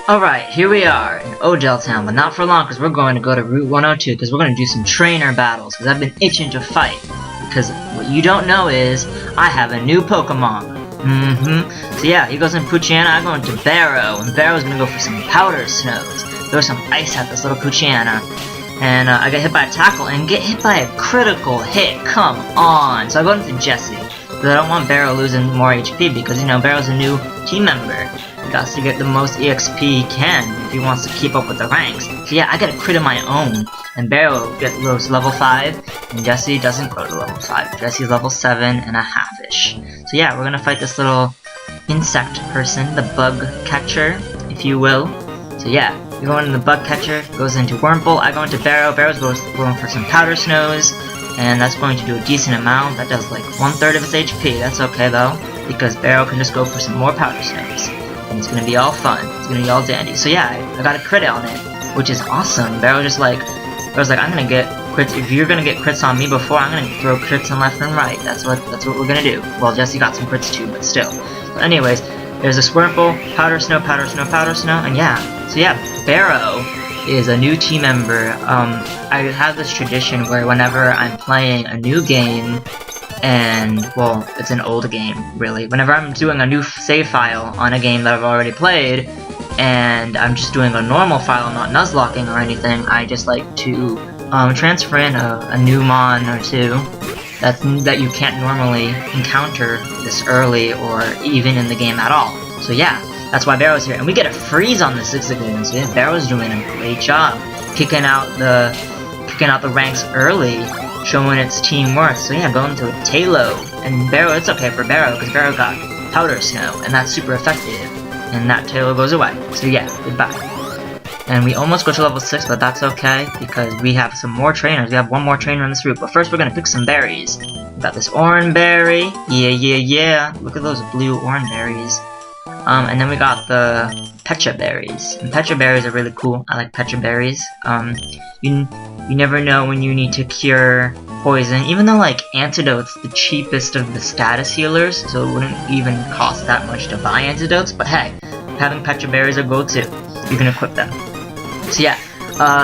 Alright, here we are in Odell Town, but not for long because we're going to go to Route 102 because we're going to do some trainer battles because I've been itching to fight. Because what you don't know is, I have a new Pokemon. So yeah, he goes in Poochyena, I go into Barrow, and Barrow's going to go for some Powder Snows. Throw some ice at this little Poochyena. And I get hit by a tackle and get hit by a critical hit, come on! So I go into Jesse, because I don't want Barrow losing more HP because, you know, Barrow's a new team member. He got to get the most EXP he can if he wants to keep up with the ranks. So yeah, I get a crit of my own, and Barrow goes to level 5, and Jesse doesn't go to level 5. Jesse's level 7.5-ish. So yeah, we're gonna fight this little insect person, the bug catcher, if you will. So yeah, we go into the bug catcher, goes into Wurmple, I go into Barrow, Barrow's going for some Powder Snows, and that's going to do a decent amount. That does like 1/3 of his HP. That's okay though, because Barrow can just go for some more Powder Snows. And it's gonna be all fun. It's gonna be all dandy. So yeah, I got a crit on it, which is awesome. Barrow just like, Barrow's like, I'm gonna get crits. If you're gonna get crits on me before, I'm gonna throw crits in left and right. That's what we're gonna do. Well, Jesse got some crits too, but still. So anyways, there's a Squirtle, Powder Snow, Powder Snow, Powder Snow, and yeah. So yeah, Barrow is a new team member. I have this tradition where whenever I'm playing a new game, and, well, it's an old game, really. Whenever I'm doing a new save file on a game that I've already played, and I'm just doing a normal file, not nuzlocking or anything, I just like to transfer in a new mon or two that you can't normally encounter this early or even in the game at all. So yeah, that's why Barrow's here. And we get a freeze on the Zigzagoon, so yeah, Barrow's doing a great job kicking out the ranks early, showing its teamwork. So yeah, going to a Tailo, and Barrow, it's okay for Barrow because Barrow got Powder Snow, and that's super effective, and that Tailo goes away. So yeah, goodbye. And we almost go to level 6, but that's okay because we have some more trainers. We have one more trainer on this route, but first we're gonna pick some berries. We got this Oran Berry, yeah. Look at those blue Oran Berries. And then we got the Pecha Berries. And Pecha Berries are really cool. I like Pecha Berries. You never know when you need to cure poison, even though like Antidote's the cheapest of the status healers, so it wouldn't even cost that much to buy antidotes, but hey, having Pecha Berries are good too. You can equip them. So yeah,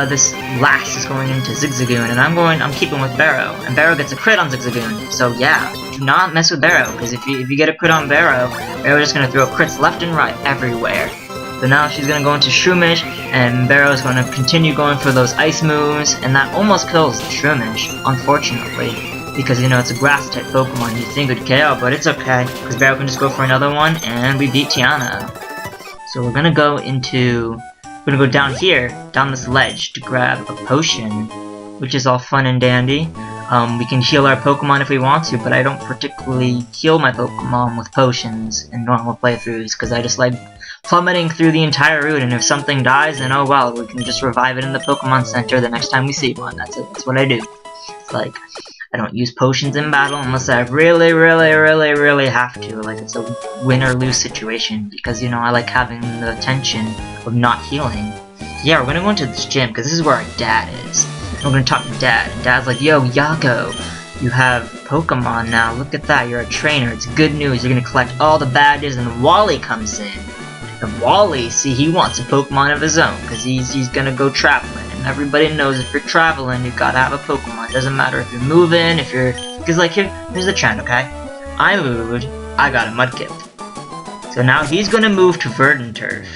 this last is going into Zigzagoon, and I'm keeping with Barrow, and Barrow gets a crit on Zigzagoon, so yeah, do not mess with Barrow, because if you get a crit on Barrow, Barrow's just gonna throw crits left and right everywhere. So now she's gonna go into Shroomish, and Barrow's gonna continue going for those ice moves, and that almost kills Shroomish, unfortunately, because you know it's a grass type Pokemon. You think it would KO, but it's okay, because Barrow can just go for another one, and we beat Tiana. So we're gonna go down here, down this ledge, to grab a potion, which is all fun and dandy. We can heal our Pokemon if we want to, but I don't particularly heal my Pokemon with potions in normal playthroughs, because I just like plummeting through the entire route, and if something dies, then oh well, we can just revive it in the Pokemon Center the next time we see one. That's it. That's what I do. It's like, I don't use potions in battle unless I really have to. Like, it's a win or lose situation, because, you know, I like having the tension of not healing. Yeah, we're gonna go into this gym, because this is where our dad is. We're gonna talk to Dad, and Dad's like, yo, Yago, you have Pokemon now, look at that, you're a trainer, it's good news, you're gonna collect all the badges, and Wally comes in. And Wally, see, he wants a Pokemon of his own, because he's gonna go traveling, and everybody knows if you're traveling, you gotta have a Pokemon. It doesn't matter if you're moving, because like, here's the trend, okay? I moved, I got a Mudkip. So now he's gonna move to Verdanturf,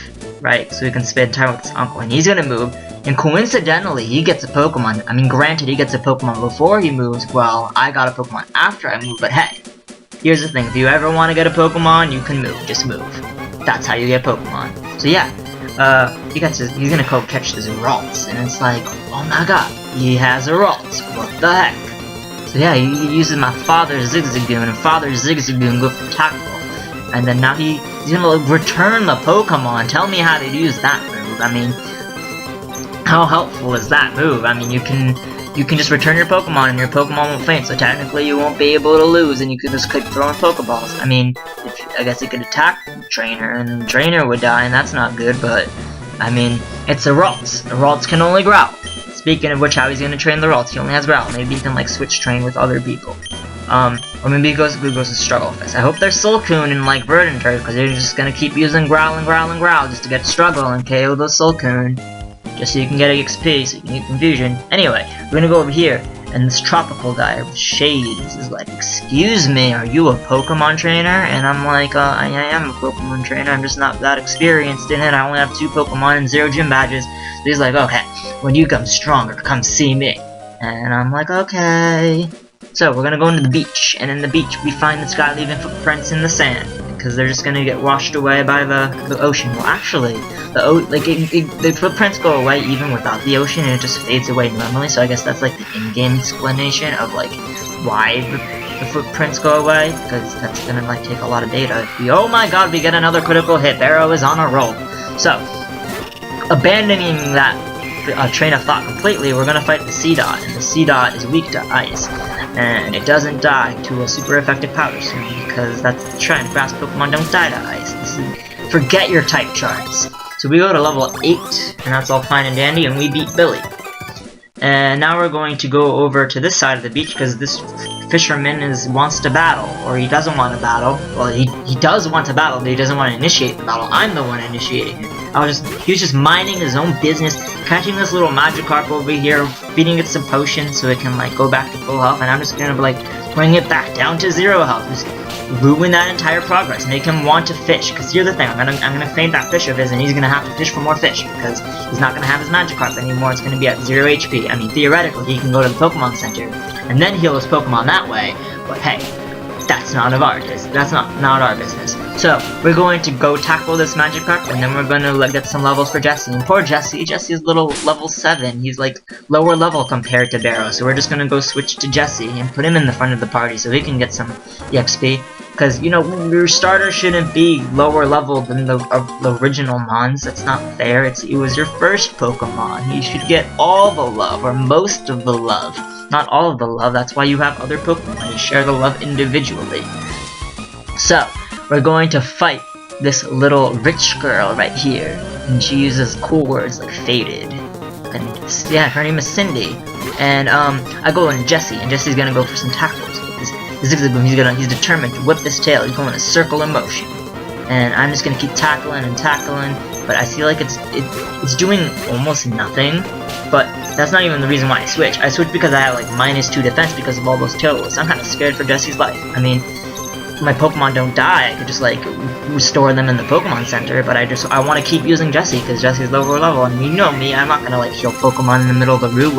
right, so he can spend time with his uncle, and he's gonna move, and coincidentally, he gets a Pokemon. I mean, granted, he gets a Pokemon before he moves, well, I got a Pokemon after I moved, but hey, here's the thing, if you ever want to get a Pokemon, you can move, just move. That's how you get Pokemon. So yeah, he's gonna go catch this Ralts, and it's like, oh my god, he has a Ralts, what the heck? So yeah, he uses my father's Zigzagoon, and father's Zigzagoon go for tackle. And then now he's gonna return the Pokemon. Tell me how to use that move. I mean, how helpful is that move? I mean, you can just return your Pokemon and your Pokemon won't faint, so technically you won't be able to lose, and you could just keep throwing Pokeballs. I mean, I guess it could attack the trainer, and the trainer would die, and that's not good, but, I mean, it's a Ralts. The Ralts can only growl. Speaking of which, how he's gonna train the Ralts, he only has growl. Maybe he can, like, switch train with other people. Or maybe he goes to Struggle Fist. I hope there's Suicune and like Verdanturf, because they're just gonna keep using Growl and Growl and Growl just to get Struggle and KO those Suicune. Just so you can get XP, so you can get Confusion. Anyway, we're gonna go over here, and this tropical guy with shades is like, excuse me, are you a Pokemon trainer? And I'm like, I am a Pokemon trainer, I'm just not that experienced in it, I only have 2 Pokemon and 0 gym badges. So he's like, okay, when you become stronger, come see me. And I'm like, okay. So we're gonna go into the beach, and in the beach we find this guy leaving footprints in the sand, because they're just gonna get washed away by the ocean. Well, actually, the footprints go away even without the ocean, and it just fades away normally. So I guess that's like the in-game explanation of like why the footprints go away, because that's gonna like take a lot of data. Oh my God, we get another critical hit. Barrow is on a roll. So abandoning that train of thought completely, we're gonna fight the Seedot, and the Seedot is weak to ice, and it doesn't die to a super effective powder stone, because that's the trend. Grass Pokemon don't die to ice. Forget your type charts. So we go to level 8, and that's all fine and dandy, and we beat Billy. And now we're going to go over to this side of the beach, because this fisherman wants to battle, or he doesn't want to battle. Well, he does want to battle, but he doesn't want to initiate the battle. I'm the one initiating it. He was just minding his own business, catching this little Magikarp over here, feeding it some potions so it can like go back to full health, and I'm just gonna like bring it back down to 0 health. Just ruin that entire progress, make him want to fish. Because here's the thing, I'm gonna faint that fish of his, and he's gonna have to fish for more fish because he's not gonna have his Magikarp anymore. It's gonna be at 0 HP. I mean, theoretically, he can go to the Pokemon Center and then heal his Pokemon that way. But hey, that's not of our business. That's not our business. So we're going to go tackle this Magikarp, and then we're going to get some levels for Jesse. And poor Jesse, Jesse's little level 7. He's like lower level compared to Barrow. So we're just going to go switch to Jesse and put him in the front of the party so he can get some EXP. Because, you know, your starter shouldn't be lower level than the original Mons. That's not fair. It was your first Pokemon. You should get all the love, or most of the love. Not all of the love. That's why you have other Pokemon. You share the love individually. So we're going to fight this little rich girl right here, and she uses cool words like faded, and yeah, her name is Cindy. And I go on Jesse, and Jesse's gonna go for some tackles with this Zigzagoon. He's determined to whip this tail. He's going to circle in motion, and I'm just gonna keep tackling and tackling, but I feel like it's doing almost nothing. But that's not even the reason why I switched. I switched because I have like -2 defense because of all those tails. I'm kind of scared for Jesse's life. I mean, my Pokemon don't die. I could just like restore them in the Pokemon Center, but I want to keep using Jesse because Jesse's lower level, and you know me, I'm not gonna like heal Pokemon in the middle of the route.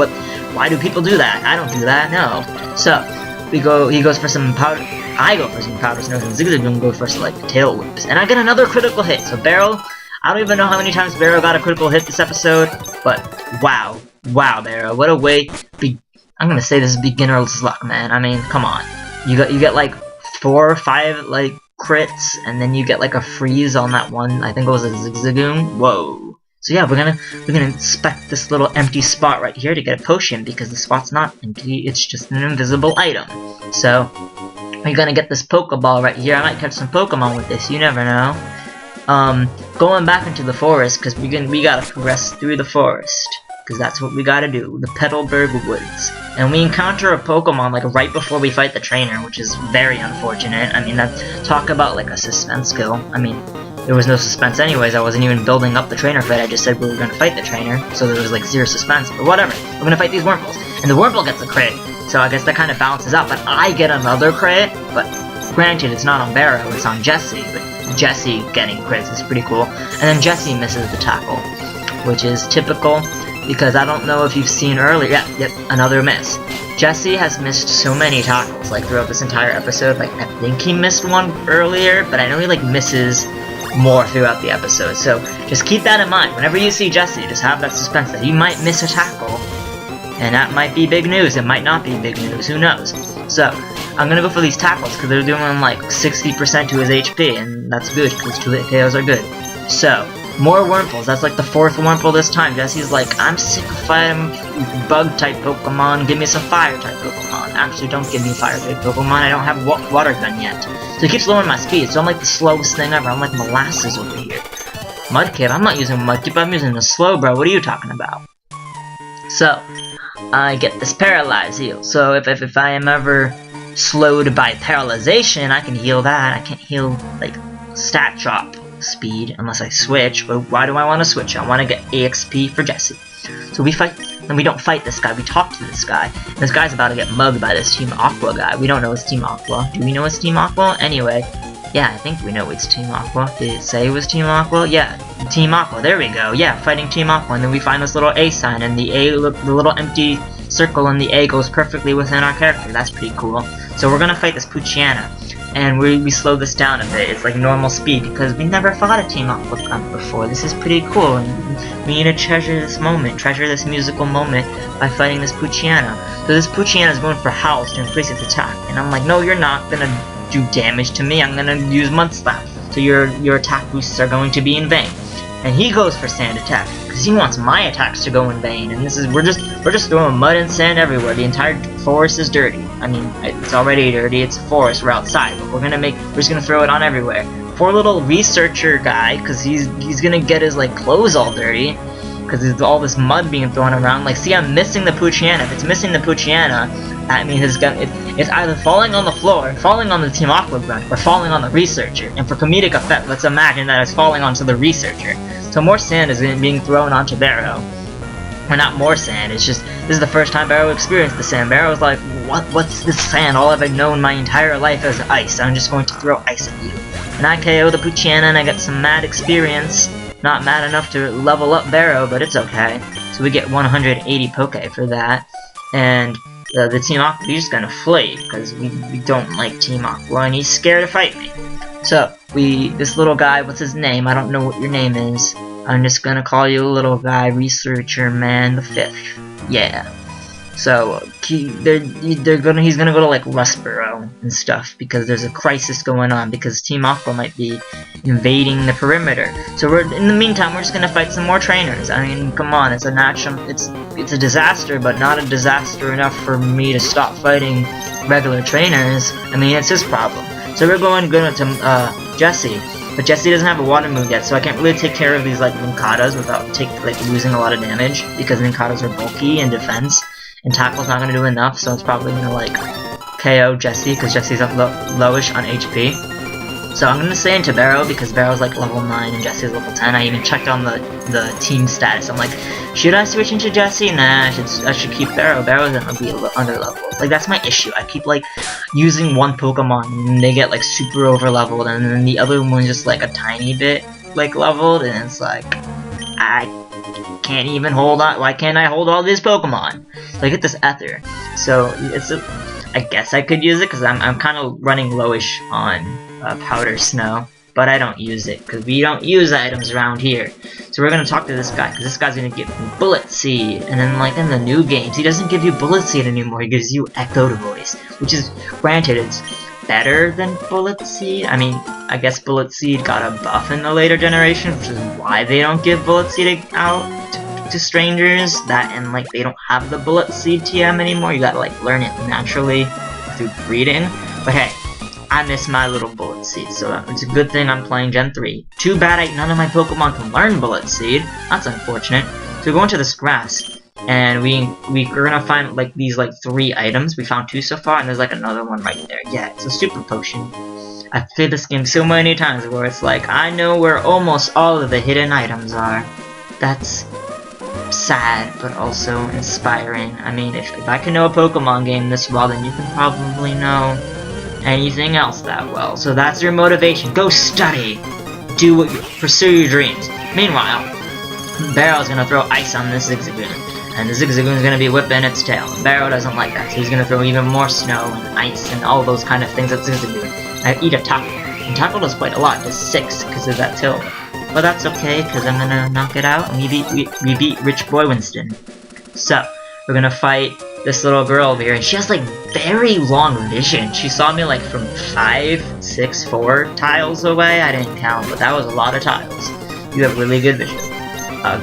Why do people do that? I don't do that. No. So he goes for some powder. I go for some powder snows, and Zigzagoon goes for some like tail whips, and I get another critical hit. So Barrow, I don't even know how many times Barrow got a critical hit this episode, but wow, Barrow, what a way. I'm gonna say this is beginner's luck, man. I mean, come on, you get like 4 or 5 like crits, and then you get like a freeze on that one. I think it was a Zigzagoon. Whoa. So yeah, we're gonna inspect this little empty spot right here to get a potion, because the spot's not empty, it's just an invisible item. So we're gonna get this Pokeball right here. I might catch some Pokemon with this, you never know. Going back into the forest, because we gotta progress through the forest, because that's what we gotta do, the Petalburg Woods. And we encounter a Pokemon like right before we fight the trainer, which is very unfortunate. I mean, talk about like a suspense kill. I mean, there was no suspense anyways. I wasn't even building up the trainer fight. I just said we were gonna fight the trainer, so there was like 0 suspense. But whatever, we're gonna fight these Wurmples, and the Wurmple gets a crit, so I guess that kind of balances out. But I get another crit, but granted, it's not on Barrow, it's on Jesse. But Jesse getting crits is pretty cool. And then Jesse misses the tackle, which is typical, because I don't know if you've seen earlier. Yep, another miss. Jesse has missed so many tackles, like throughout this entire episode. Like, I think he missed one earlier, but I know he like misses more throughout the episode. So just keep that in mind. Whenever you see Jesse, just have that suspense that he might miss a tackle, and that might be big news. It might not be big news. Who knows? So I'm gonna go for these tackles because they're doing like 60% to his HP, and that's good because 2-hit KOs are good. So more Wurmples. That's like the 4th Wurmple this time. Jesse's like, I'm sick of fighting bug-type Pokemon. Give me some fire-type Pokemon. Actually, don't give me fire-type Pokemon. I don't have water gun yet. So he keeps lowering my speed. So I'm like the slowest thing ever. I'm like molasses over here. Mudkip. I'm not using Mudkip. I'm using the Slowbro. What are you talking about? So I get this Paralyze heal. So if I am ever slowed by paralyzation, I can heal that. I can't heal, like, stat drop speed unless I switch. But why do I want to switch? I want to get EXP for Jessie. So we fight, and we don't fight this guy, we talk to this guy. And this guy's about to get mugged by this Team Aqua guy. We don't know it's Team Aqua. Do we know it's Team Aqua? Anyway, yeah, I think we know it's Team Aqua. Did it say it was Team Aqua? Yeah, Team Aqua, there we go. Yeah, fighting Team Aqua, and then we find this little A sign, and the little empty circle in the A goes perfectly within our character. That's pretty cool. So we're gonna fight this Poochyena. And we slow this down a bit. It's like normal speed because we never fought a Team Aqua before. This is pretty cool, and we need to treasure this moment, treasure this musical moment by fighting this Poochyena. So this Poochyena is going for howls to increase its attack, and I'm like, no, you're not gonna do damage to me. I'm gonna use Mud Slap, so your attack boosts are going to be in vain. And he goes for sand attack because he wants my attacks to go in vain. And this is we're just throwing mud and sand everywhere. The entire forest is dirty. I mean, it's already dirty. It's a forest. We're outside, but we're just gonna throw it on everywhere. Poor little researcher guy, because he's gonna get his like clothes all dirty because there's all this mud being thrown around. Like, see, I'm missing the Poochyena. If it's missing the Poochyena, that means it's either falling on the floor, falling on the Team Aqua grunt, or falling on the researcher. And for comedic effect, let's imagine that it's falling onto the researcher. So more sand is being thrown onto Barrow. Or not more sand, it's just, this is the first time Barrow experienced the sand. Barrow's like, what's this sand? All I've known my entire life is ice. I'm just going to throw ice at you. And I KO the Poochyena and I get some mad experience. Not mad enough to level up Barrow, but it's okay. So we get 180 Poke for that. And the Team Aqua, he's just gonna flee, because we don't like Team Aqua, and he's scared to fight me. So, this little guy, what's his name? I don't know what your name is. I'm just gonna call you a little guy, Researcher Man the 5th. Yeah. So, he's gonna go to, like, Rustboro and stuff, because there's a crisis going on, because Team Aqua might be invading the perimeter. So in the meantime, we're just gonna fight some more trainers. I mean, come on, it's a disaster, but not a disaster enough for me to stop fighting regular trainers. I mean, it's his problem. So we're going to Jessie, but Jessie doesn't have a water move yet, so I can't really take care of these like Linkadas without losing a lot of damage, because Linkadas are bulky in defense, and Tackle's not gonna do enough, so it's probably gonna like KO Jessie, because Jessie's up lowish on HP. So I'm gonna say into Barrow, because Barrow's like level 9 and Jessie's level 10. I even checked on the team status. I'm like, should I switch into Jessie? Nah, I should keep Barrow. Barrow's gonna be under leveled. Like, that's my issue. I keep like using one Pokemon and they get like super over leveled, and then the other one's just like a tiny bit like leveled, and it's like, I can't even hold on. Why can't I hold all these Pokemon? So I get this Ether. So I guess I could use it because I'm kind of running lowish on Powder Snow, but I don't use it because we don't use items around here. So we're gonna talk to this guy, because this guy's gonna give me Bullet Seed, and then like in the new games, he doesn't give you Bullet Seed anymore. He gives you Echoed Voice, which is, granted, it's better than Bullet Seed. I mean, I guess Bullet Seed got a buff in the later generation, which is why they don't give Bullet Seed out to strangers. That, and like they don't have the Bullet Seed TM anymore. You gotta like learn it naturally through breeding. But hey, I miss my little Bullet Seed, so it's a good thing I'm playing Gen 3. Too bad none of my Pokemon can learn Bullet Seed. That's unfortunate. So we go into this grass, and we're gonna find like these like 3 items. We found 2 so far, and there's like another one right there. Yeah, it's a Super Potion. I've played this game so many times where it's like, I know where almost all of the hidden items are. That's sad, but also inspiring. I mean, if I can know a Pokemon game this well, then you can probably know anything else that well. So that's your motivation. Go study. Pursue your dreams. Meanwhile, Barrow's gonna throw ice on this Zigzagoon, and the Zigzagoon's gonna be whipping its tail. And Barrow doesn't like that, so he's gonna throw even more snow and ice and all those kind of things at Zigzagoon. I eat a Tackle, and Tackle does quite a lot, does 6 because of that tilt. But that's okay, because I'm gonna knock it out, and we beat Rich Boy Winston. So we're gonna fight this little girl over here, and she has like very long vision. She saw me like from 5, 6, 4 tiles away. I didn't count, but that was a lot of tiles. You have really good vision.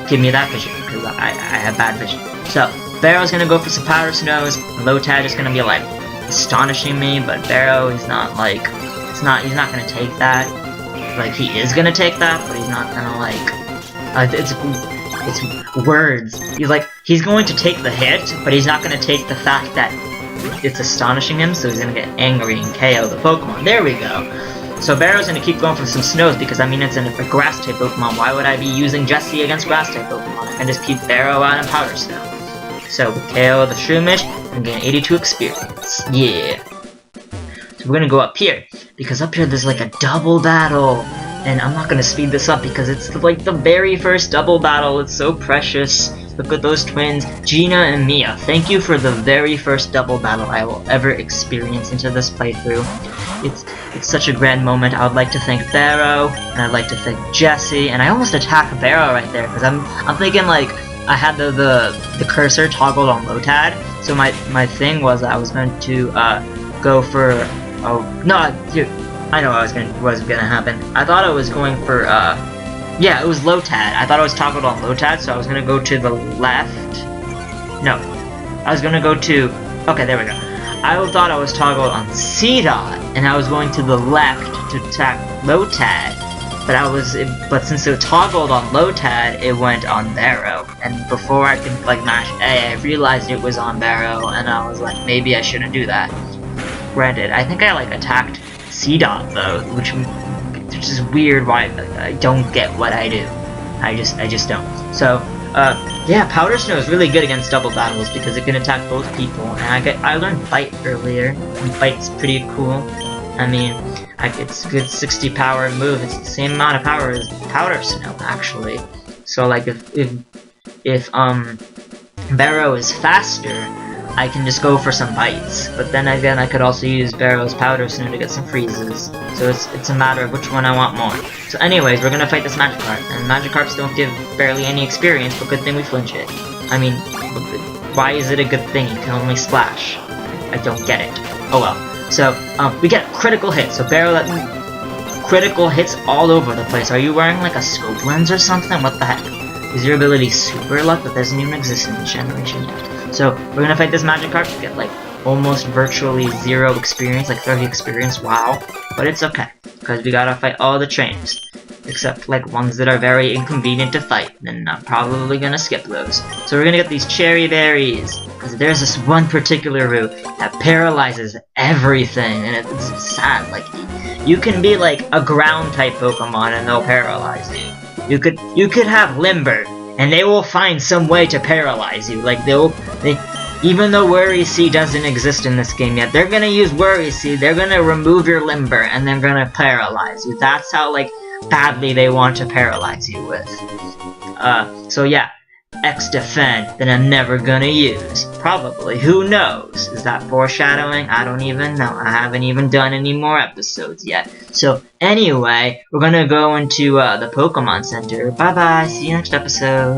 Give me that vision, because I have bad vision. So Barrow's gonna go for some Powder Snows, and Lotad is gonna be like astonishing me, but Barrow is not like, he's not gonna take that. Like, he is gonna take that, but he's not gonna like, it's words. He's going to take the hit, but he's not gonna take the fact that it's astonishing him, so he's gonna get angry and KO the Pokemon. There we go. So Barrow's gonna keep going for some snows because, I mean, it's a grass type Pokemon. Why would I be using Jessie against grass type Pokemon? I can just keep Barrow out and Powder Snow. So we KO the Shroomish and gain 82 experience. Yeah. So we're gonna go up here because up here there's like a double battle. And I'm not gonna speed this up because it's like the very first double battle. It's so precious. Look at those twins, Gina and Mia. Thank you for the very first double battle I will ever experience into this playthrough. It's such a grand moment. I would like to thank Barrow, and I'd like to thank Jessie, and I almost attacked Barrow right there because I'm thinking like I had the cursor toggled on Lotad, so my thing was I was going to go for dude, I know what was gonna happen. I thought I was going for yeah, it was Lotad. I thought I was toggled on Lotad, so I was gonna go to the left. No, I was gonna go to. Okay, there we go. I thought I was toggled on C-Dot, and I was going to the left to attack Lotad. But since it toggled on Lotad, it went on Barrow. And before I could like mash A, I realized it was on Barrow, and I was like, maybe I shouldn't do that. Granted, I think I like attacked C-Dot though, which is weird. Why I don't get what I do. I just don't. So yeah, Powder Snow is really good against double battles because it can attack both people. And I learned Bite earlier, and Bite's pretty cool. I mean, it's a good 60 power move. It's the same amount of power as Powder Snow actually. So like if Barrow is faster, I can just go for some bites, but then again I could also use Barrow's Powder Snow to get some freezes, so it's a matter of which one I want more. So anyways, we're gonna fight this Magikarp, and Magikarps don't give barely any experience, but good thing we flinch it. I mean, why is it a good thing? You can only splash. I don't get it. Oh well. So, we get critical hits, so Barrow critical hits all over the place. Are you wearing like a scope lens or something? What the heck? Is your ability Super Luck that doesn't even exist in this generation yet? So we're gonna fight this Magikarp to get like almost virtually 0 experience, like 30 experience, wow. But it's okay, because we gotta fight all the trainers. Except like ones that are very inconvenient to fight, and I'm probably gonna skip those. So we're gonna get these Cherry Berries, because there's this one particular route that paralyzes everything, and it's sad. Like, you can be like a ground type Pokemon and they'll paralyze you. You could have Limber, and they will find some way to paralyze you. Like even though Worry Seed doesn't exist in this game yet, they're gonna use Worry Seed, they're gonna remove your Limber, and they're gonna paralyze you. That's how like badly they want to paralyze you with. So yeah, X-Defend that I'm never gonna use. Probably, who knows? Is that foreshadowing? I don't even know. I haven't even done any more episodes yet. So anyway, we're gonna go into the Pokemon Center. Bye bye, see you next episode.